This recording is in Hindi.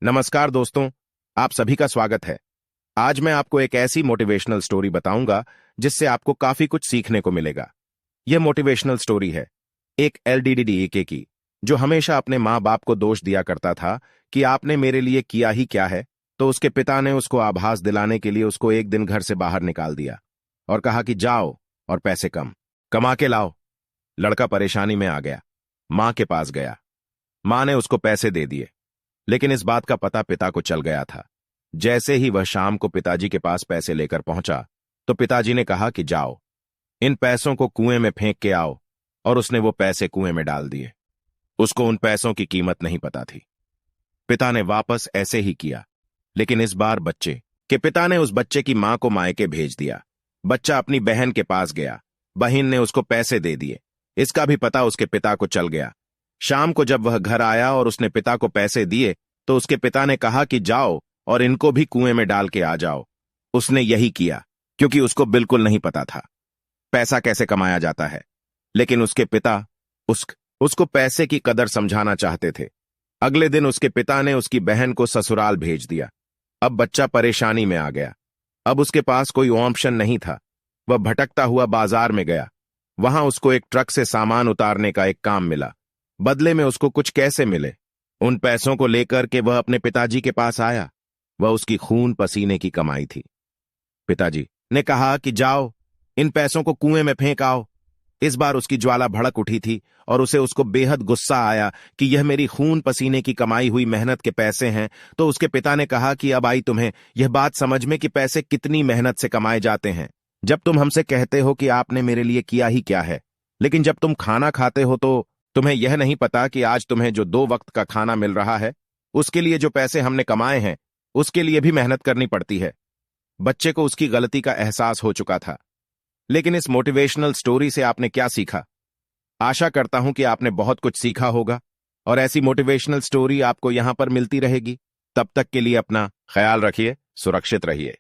नमस्कार दोस्तों, आप सभी का स्वागत है। आज मैं आपको एक ऐसी मोटिवेशनल स्टोरी बताऊंगा जिससे आपको काफी कुछ सीखने को मिलेगा। यह मोटिवेशनल स्टोरी है एक एलडीडीईके की, जो हमेशा अपने माँ बाप को दोष दिया करता था कि आपने मेरे लिए किया ही क्या है। तो उसके पिता ने उसको आभास दिलाने के लिए उसको एक दिन घर से बाहर निकाल दिया और कहा कि जाओ और पैसे कमा के लाओ। लड़का परेशानी में आ गया, माँ के पास गया। माँ ने उसको पैसे दे दिए, लेकिन इस बात का पता पिता को चल गया था। जैसे ही वह शाम को पिताजी के पास पैसे लेकर पहुंचा तो पिताजी ने कहा कि जाओ, इन पैसों को कुएं में फेंक के आओ। और उसने वो पैसे कुएं में डाल दिए। उसको उन पैसों की कीमत नहीं पता थी। पिता ने वापस ऐसे ही किया, लेकिन इस बार बच्चे के पिता ने उस बच्चे की मां को मायके भेज दिया। बच्चा अपनी बहन के पास गया, बहन ने उसको पैसे दे दिए। इसका भी पता उसके पिता को चल गया। शाम को जब वह घर आया और उसने पिता को पैसे दिए तो उसके पिता ने कहा कि जाओ और इनको भी कुएं में डाल के आ जाओ। उसने यही किया क्योंकि उसको बिल्कुल नहीं पता था पैसा कैसे कमाया जाता है, लेकिन उसके पिता उसको पैसे की कदर समझाना चाहते थे। अगले दिन उसके पिता ने उसकी बहन को ससुराल भेज दिया। अब बच्चा परेशानी में आ गया। अब उसके पास कोई ऑप्शन नहीं था। वह भटकता हुआ बाजार में गया। वहां उसको एक ट्रक से सामान उतारने का एक काम मिला। बदले में उसको कुछ कैसे मिले, उन पैसों को लेकर के वह अपने पिताजी के पास आया। वह उसकी खून पसीने की कमाई थी। पिताजी ने कहा कि जाओ, इन पैसों को कुएं में फेंक आओ। इस बार उसकी ज्वाला भड़क उठी थी और उसको बेहद गुस्सा आया कि यह मेरी खून पसीने की कमाई हुई मेहनत के पैसे हैं। तो उसके पिता ने कहा कि अब आई तुम्हें यह बात समझ में कि पैसे कितनी मेहनत से कमाए जाते हैं। जब तुम हमसे कहते हो कि आपने मेरे लिए किया ही क्या है, लेकिन जब तुम खाना खाते हो तो तुम्हें यह नहीं पता कि आज तुम्हें जो 2 वक्त का खाना मिल रहा है, उसके लिए जो पैसे हमने कमाए हैं उसके लिए भी मेहनत करनी पड़ती है। बच्चे को उसकी गलती का एहसास हो चुका था। लेकिन इस मोटिवेशनल स्टोरी से आपने क्या सीखा? आशा करता हूं कि आपने बहुत कुछ सीखा होगा और ऐसी मोटिवेशनल स्टोरी आपको यहां पर मिलती रहेगी। तब तक के लिए अपना ख्याल रखिए, सुरक्षित रहिए।